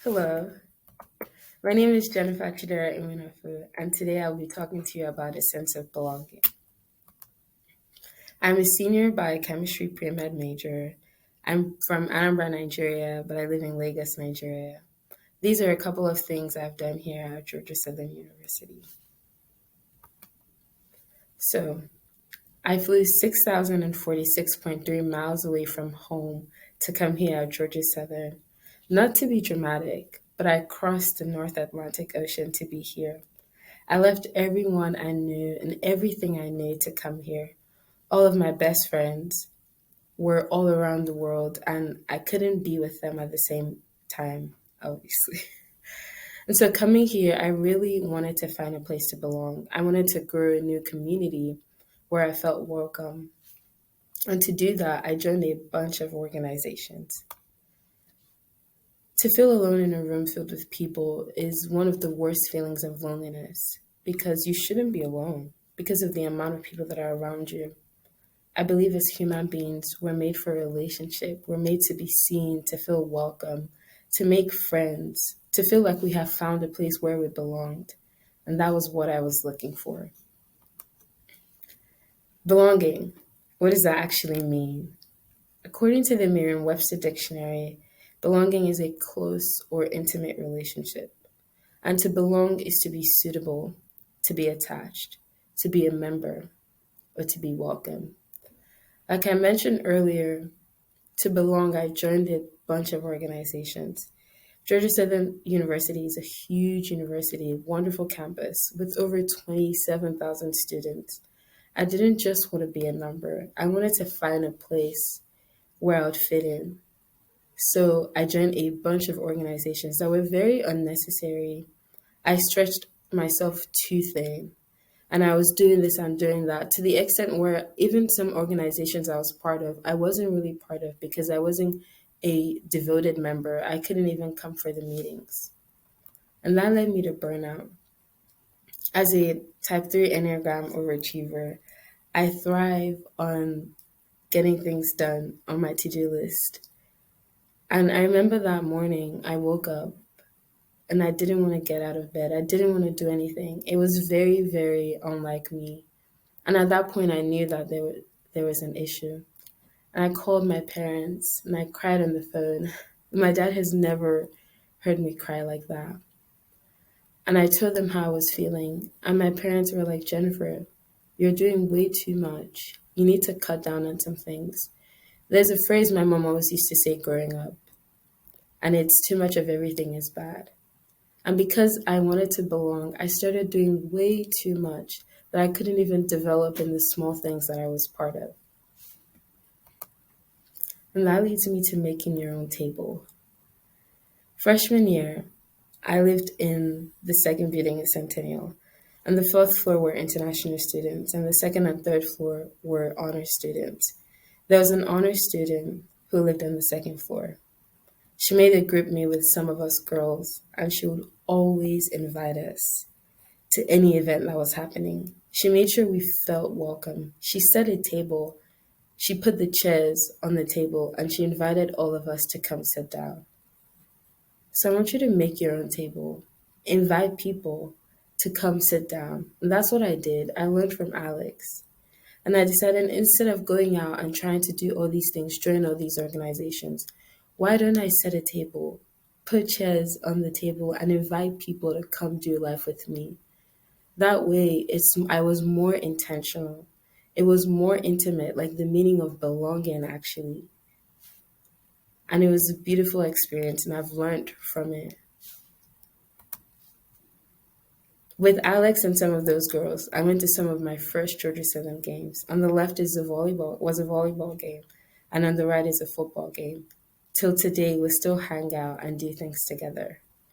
Hello, my name is Jennifer Chidera Imunafu, and today I'll be talking to you about a sense of belonging. I'm a senior biochemistry pre-med major. I'm from Anambra, Nigeria, but I live in Lagos, Nigeria. These are a couple of things I've done here at Georgia Southern University. So, I flew 6,046.3 miles away from home to come here at Georgia Southern. Not to be dramatic, but I crossed the North Atlantic Ocean to be here. I left everyone I knew and everything I knew to come here. All of my best friends were all around the world, and I couldn't be with them at the same time, obviously. And so, coming here, I really wanted to find a place to belong. I wanted to grow a new community where I felt welcome. And to do that, I joined a bunch of organizations. To feel alone in a room filled with people is one of the worst feelings of loneliness because you shouldn't be alone because of the amount of people that are around you. I believe as human beings, we're made for a relationship. We're made to be seen, to feel welcome, to make friends, to feel like we have found a place where we belonged. And that was what I was looking for. Belonging. What does that actually mean? According to the Merriam-Webster Dictionary, belonging is a close or intimate relationship. And to belong is to be suitable, to be attached, to be a member, or to be welcome. Like I mentioned earlier, to belong, I joined a bunch of organizations. Georgia Southern University is a huge university, wonderful campus with over 27,000 students. I didn't just want to be a number. I wanted to find a place where I would fit in. So I joined a bunch of organizations that were very unnecessary. I stretched myself too thin. And I was doing this and doing that to the extent where even some organizations I was part of, I wasn't really part of because I wasn't a devoted member. I couldn't even come for the meetings. And that led me to burnout. As a type 3 Enneagram overachiever, I thrive on getting things done on my to do list. And I remember that morning I woke up and I didn't want to get out of bed. I didn't want to do anything. It was very, very unlike me. And at that point, I knew that there was an issue. And I called my parents and I cried on the phone. My dad has never heard me cry like that. And I told them how I was feeling. And my parents were like, Jennifer, you're doing way too much. You need to cut down on some things. There's a phrase my mom always used to say growing up, and it's too much of everything is bad. And because I wanted to belong, I started doing way too much that I couldn't even develop in the small things that I was part of. And that leads me to making your own table. Freshman year, I lived in the second building in Centennial. On the fourth floor were international students, and the second and third floor were honor students. There was an honor student who lived on the second floor. She made a group meet with some of us girls, and she would always invite us to any event that was happening. She made sure we felt welcome. She set a table. She put the chairs on the table, and she invited all of us to come sit down. So I want you to make your own table. Invite people to come sit down. And that's what I did. I learned from Alex. And I decided instead of going out and trying to do all these things, join all these organizations, why don't I set a table, put chairs on the table, and invite people to come do life with me? That way, I was more intentional. It was more intimate, like the meaning of belonging, actually. And it was a beautiful experience, and I've learned from it. With Alex and some of those girls, I went to some of my first Georgia Southern games. On the left is was a volleyball game, and on the right is a football game. Till today, we still hang out and do things together.